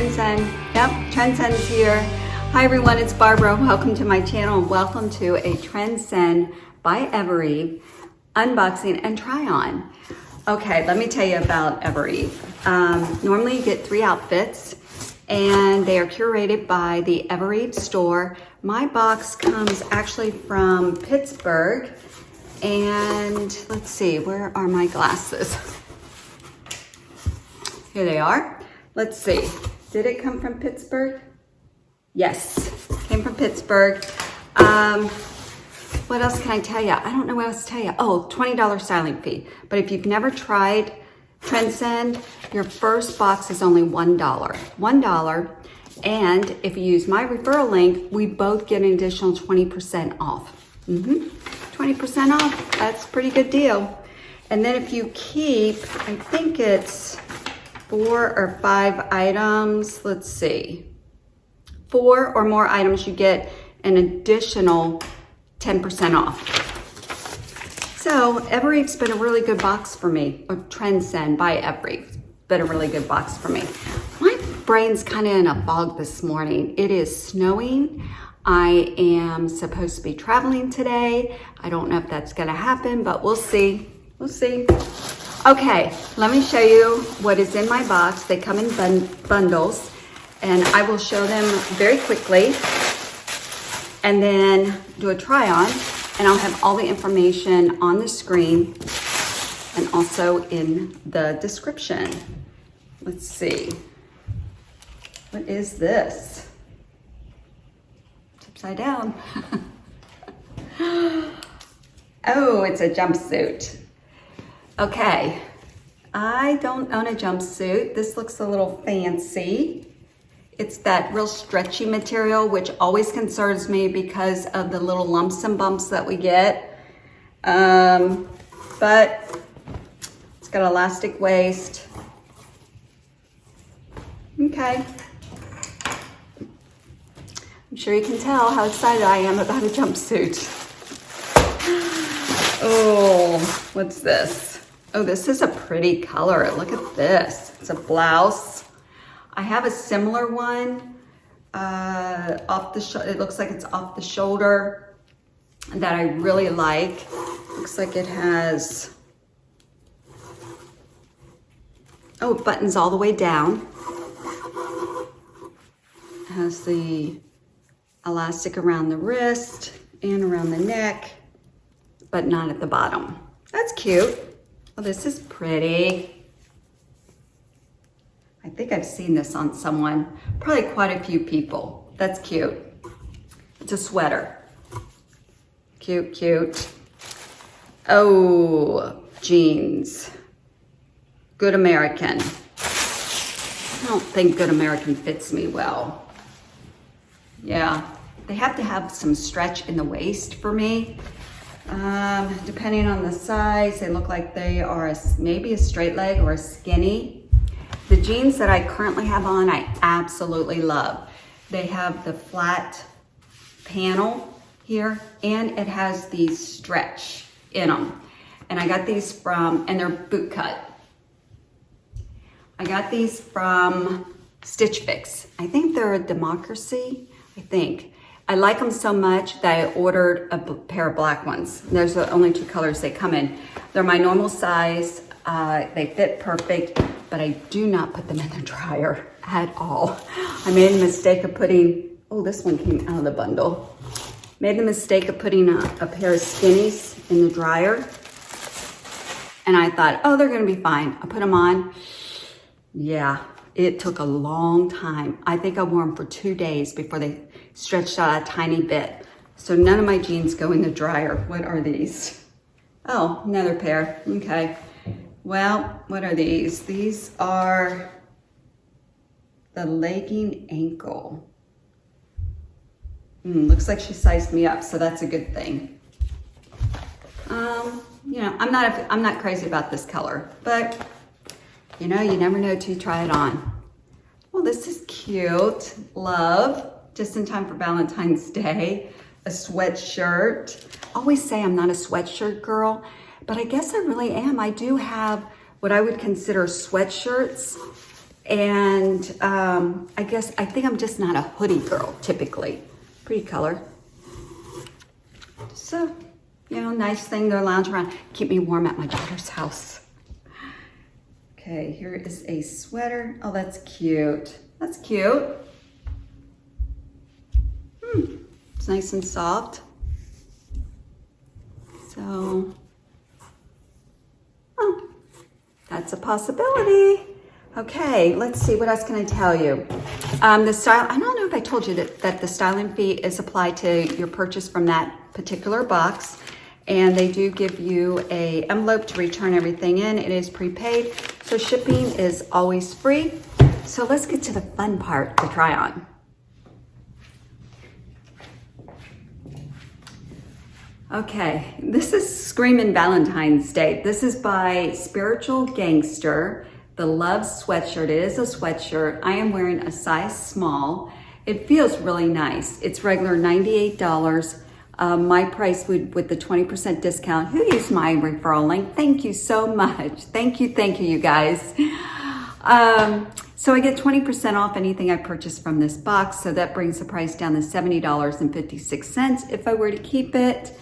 Trendsend. Yep, Trendsend's here. Hi everyone, it's Barbara. Welcome to my channel and welcome to a Trendsend by Evereve unboxing and try on. Okay, let me tell you about Evereve. Normally you get 3 outfits and they are curated by the Evereve store. My box comes actually from Pittsburgh, and let's see, where are my glasses? Here they are. Let's see, did it come from Pittsburgh? Yes, came from Pittsburgh. What else can I tell you? I don't know what else to tell you. Oh, $20 styling fee. But if you've never tried Trendsend, your first box is only $1. $1. And if you use my referral link, we both get an additional 20% off. 20% off, that's a pretty good deal. And then if you keep, I think it's 4 or 5 items, let's see. 4 or more items, you get an additional 10% off. So Evereve's been a really good box for me, or Trendsend by Evereve, been a really good box for me. My brain's kind of in a fog this morning. It is snowing. I am supposed to be traveling today. I don't know if that's gonna happen, but we'll see. We'll see. Okay, let me show you what is in my box. They come in bundles, and I will show them very quickly and then do a try on, and I'll have all the information on the screen and also in the description. Let's see. What is this? It's upside down. Oh, it's a jumpsuit. Okay, I don't own a jumpsuit. This looks a little fancy. It's that real stretchy material, which always concerns me because of the little lumps and bumps that we get. But it's got elastic waist. Okay. I'm sure you can tell how excited I am about a jumpsuit. Oh, what's this? Oh, this is a pretty color. Look at this. It's a blouse. I have a similar one off the it looks like it's off the shoulder that I really like. Looks like it has, oh, it buttons all the way down. It has the elastic around the wrist and around the neck, but not at the bottom. That's cute. Oh, this is pretty. I think I've seen this on someone, probably quite a few people. That's cute. It's a sweater. Cute, cute. Oh, jeans. Good American. I don't think Good American fits me well. Yeah, they have to have some stretch in the waist for me. Depending on the size, they look like they are maybe a straight leg or a skinny. The jeans that I currently have on, I absolutely love. They have the flat panel here, and it has the stretch in them. And I got these from, and they're boot cut. I got these from Stitch Fix. I think they're a Democracy, I think. I like them so much that I ordered a pair of black ones. Those are the only 2 colors they come in. They're my normal size. They fit perfect, but I do not put them in the dryer at all. I made the mistake of putting, oh, this one came out of the bundle. Made the mistake of putting a pair of skinnies in the dryer. And I thought, oh, they're gonna be fine. I put them on. Yeah, it took a long time. I think I wore them for 2 days before they stretched out a tiny bit. So none of my jeans go in the dryer. What are these? Oh, another pair, okay. Well, what are these? These are the legging ankle. Looks like she sized me up, so that's a good thing. You know, I'm not crazy about this color, but you know, you never know till you try it on. Well, this is cute. Love. Just in time for Valentine's Day. A sweatshirt. Always say I'm not a sweatshirt girl, but I guess I really am. I do have what I would consider sweatshirts And I think I'm just not a hoodie girl typically. Pretty color. So, you know, nice thing to lounge around. Keep me warm at my daughter's house. Okay, here is a sweater. Oh, that's cute. That's cute. It's nice and soft. So, oh, that's a possibility. Okay, let's see, what else can I tell you? The style, I don't know if I told you that the styling fee is applied to your purchase from that particular box. And they do give you a envelope to return everything in. It is prepaid, so shipping is always free. So let's get to the fun part to try on. Okay, this is Screamin' Valentine's Day. This is by Spiritual Gangster, the Love sweatshirt. It is a sweatshirt. I am wearing a size small. It feels really nice. It's regular $98. My price would, with the 20% discount, who used my referral link? Thank you so much. Thank you, you guys. So I get 20% off anything I purchase from this box. So that brings the price down to $70.56 if I were to keep it.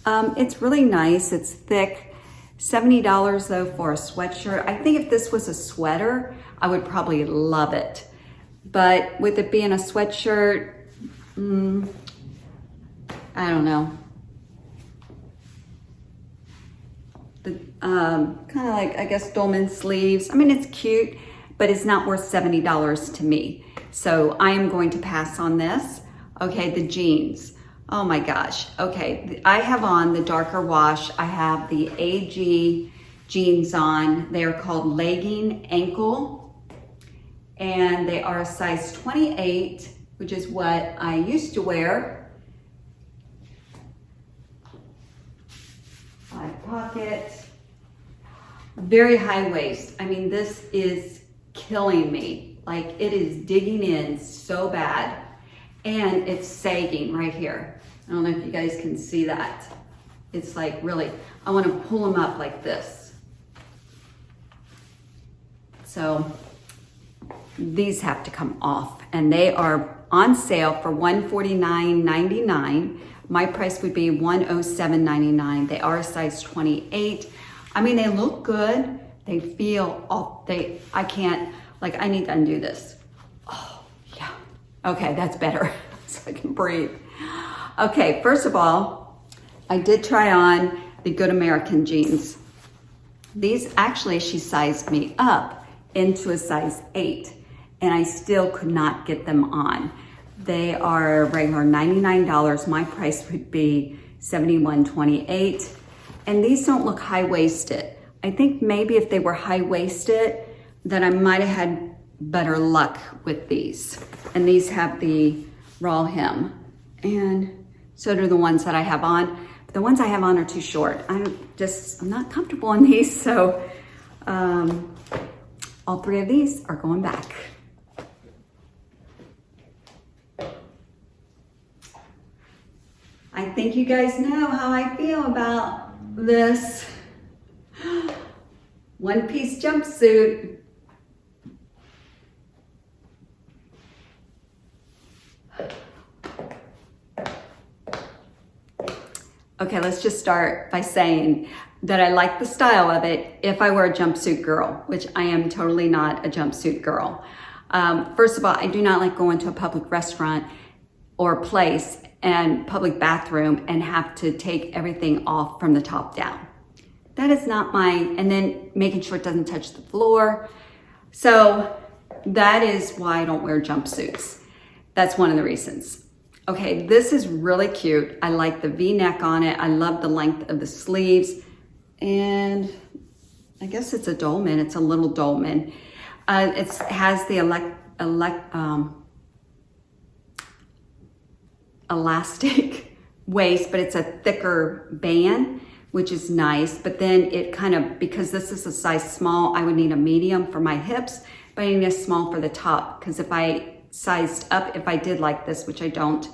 It's really nice. It's thick. $70 though for a sweatshirt. I think if this was a sweater, I would probably love it. But with it being a sweatshirt, I don't know. The kind of like, I guess, dolman sleeves. I mean, it's cute, but it's not worth $70 to me. So I am going to pass on this. Okay, the jeans. Oh my gosh. Okay, I have on the darker wash. I have the AG jeans on. They are called legging ankle, and they are a size 28, which is what I used to wear. 5 pocket, very high waist. I mean, this is killing me. Like, it is digging in so bad, and it's sagging right here. I don't know if you guys can see that. It's like, really, I want to pull them up like this. So these have to come off, and they are on sale for $149.99. My price would be $107.99. They are a size 28. I mean, they look good. They feel, I can't, like, I need to undo this. Oh, yeah. Okay, that's better, so I can breathe. Okay, first of all, I did try on the Good American jeans. These, actually, she sized me up into a size 8, and I still could not get them on. They are regular $99. My price would be $71.28. And these don't look high-waisted. I think maybe if they were high-waisted, then I might have had better luck with these. And these have the raw hem. And so do the ones that I have on. The ones I have on are too short. I'm not comfortable in these, so all 3 of these are going back. I think you guys know how I feel about this one-piece jumpsuit. Okay, let's just start by saying that I like the style of it if I were a jumpsuit girl, which I am totally not a jumpsuit girl. First of all, I do not like going to a public restaurant or place and public bathroom and have to take everything off from the top down. That is not and then making sure it doesn't touch the floor. So that is why I don't wear jumpsuits. That's one of the reasons. Okay, this is really cute. I like the V-neck on it. I love the length of the sleeves. And I guess it's a dolman. It's a little dolman. It has the elastic waist, but it's a thicker band, which is nice. But then it kind of, because this is a size small, I would need a medium for my hips, but I need a small for the top, because if I sized up, if I did like this, which I don't,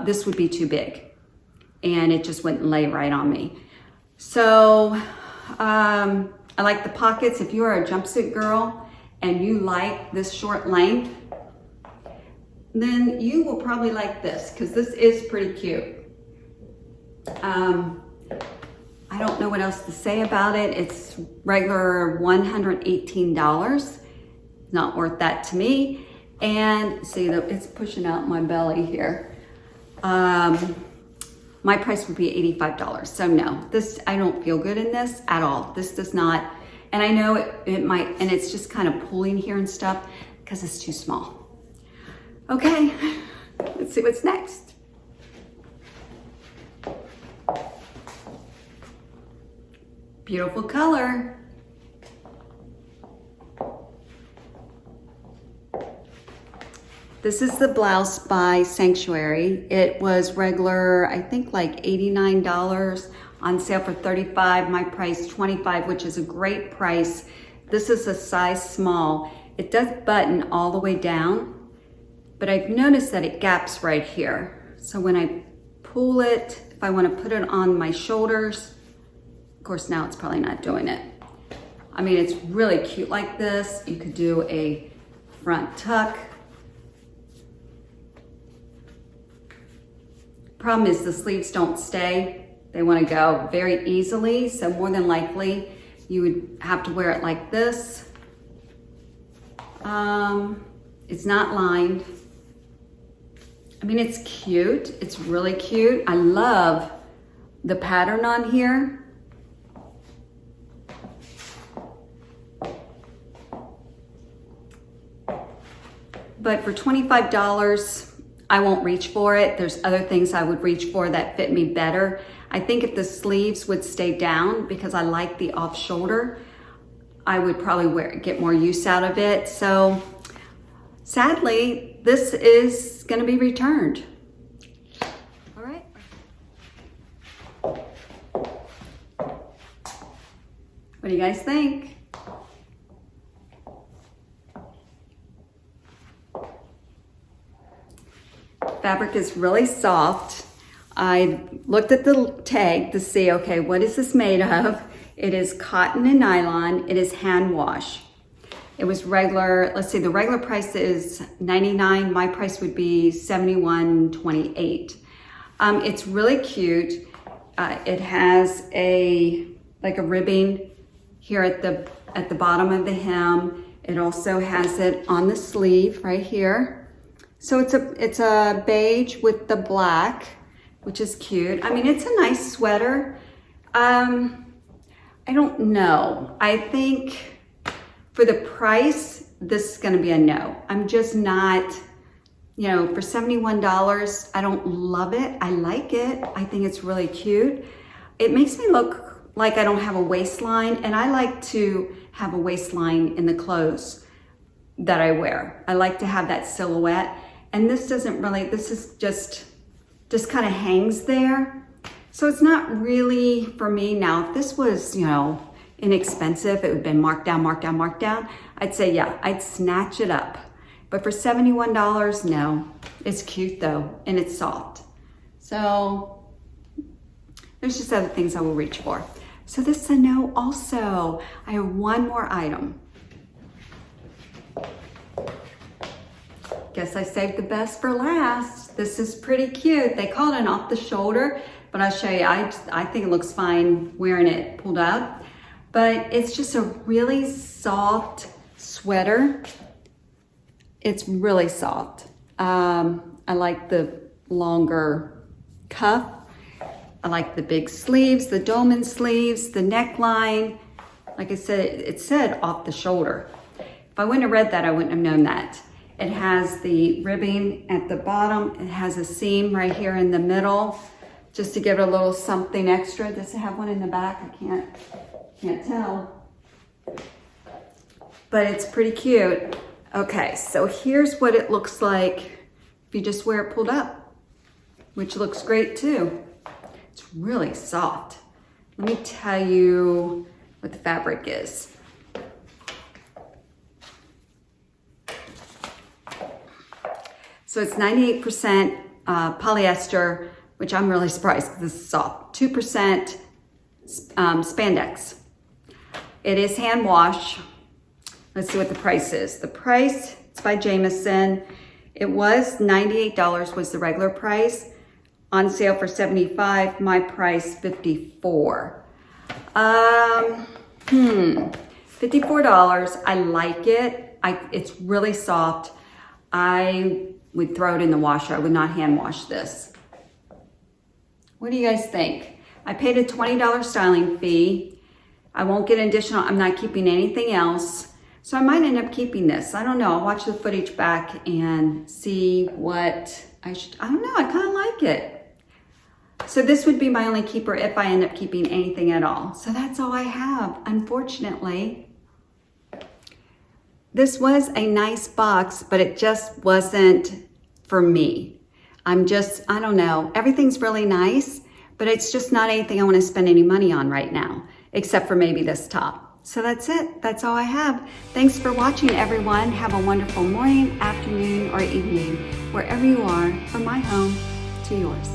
this would be too big and it just wouldn't lay right on me. So I like the pockets. If you are a jumpsuit girl and you like this short length, then you will probably like this because this is pretty cute. I don't know what else to say about it. It's regular $118. Not worth that to me. And see, it's pushing out my belly here. My price would be $85. So no, this, I don't feel good in this at all. This does not, and I know it might, and it's just kind of pulling here and stuff because it's too small. Okay, let's see what's next. Beautiful color. This is the blouse by Sanctuary. It was regular, I think like $89, on sale for $35. My price $25, which is a great price. This is a size small. It does button all the way down, but I've noticed that it gaps right here. So when I pull it, if I want to put it on my shoulders, of course now it's probably not doing it. I mean, it's really cute like this. You could do a front tuck. Problem is the sleeves don't stay. They want to go very easily. So more than likely you would have to wear it like this. It's not lined. I mean, it's cute. It's really cute. I love the pattern on here. But for $25, I won't reach for it. There's other things I would reach for that fit me better. I think if the sleeves would stay down, because I like the off shoulder, I would probably get more use out of it. So sadly, this is gonna be returned. All right. What do you guys think? Fabric is really soft. I looked at the tag to see, okay, what is this made of? It is cotton and nylon. It is hand wash. It was regular, let's see, the regular price is $99. My price would be $71.28. It's really cute. It has like a ribbing here at the bottom of the hem. It also has it on the sleeve right here. So it's a beige with the black, which is cute. I mean, it's a nice sweater. I don't know. I think for the price, this is gonna be a no. I'm just not, you know, for $71, I don't love it. I like it. I think it's really cute. It makes me look like I don't have a waistline, and I like to have a waistline in the clothes that I wear. I like to have that silhouette. And this doesn't really, this is just kind of hangs there. So it's not really for me. Now, if this was, you know, inexpensive, it would have been marked down, marked down, marked down. I'd say, yeah, I'd snatch it up. But for $71, no. It's cute though, and it's soft. So there's just other things I will reach for. So this is a no also. I have one more item. Guess I saved the best for last. This is pretty cute. They call it an off the shoulder, but I'll show you. I think it looks fine wearing it pulled up. But it's just a really soft sweater. It's really soft. I like the longer cuff. I like the big sleeves, the dolman sleeves, the neckline. Like I said, it said off the shoulder. If I wouldn't have read that, I wouldn't have known that. It has the ribbing at the bottom. It has a seam right here in the middle, just to give it a little something extra. Does it have one in the back? I can't tell. But it's pretty cute. Okay, so here's what it looks like if you just wear it pulled up, which looks great too. It's really soft. Let me tell you what the fabric is. So it's 98% polyester, which I'm really surprised because this is soft. 2% spandex. It is hand wash. Let's see what the price is. The price, it's by JAMISON. It was $98 was the regular price. On sale for $75, my price $54. $54, I like it. It's really soft. I would throw it in the washer. I would not hand wash this. What do you guys think? I paid a $20 styling fee. I won't get additional, I'm not keeping anything else. So I might end up keeping this. I don't know, I'll watch the footage back and see what I don't know, I kind of like it. So this would be my only keeper if I end up keeping anything at all. So that's all I have, unfortunately. This was a nice box, but it just wasn't for me. I don't know, everything's really nice, but it's just not anything I want to spend any money on right now, except for maybe this top. So that's it. That's all I have. Thanks for watching, everyone. Have a wonderful morning, afternoon, or evening, wherever you are, from my home to yours.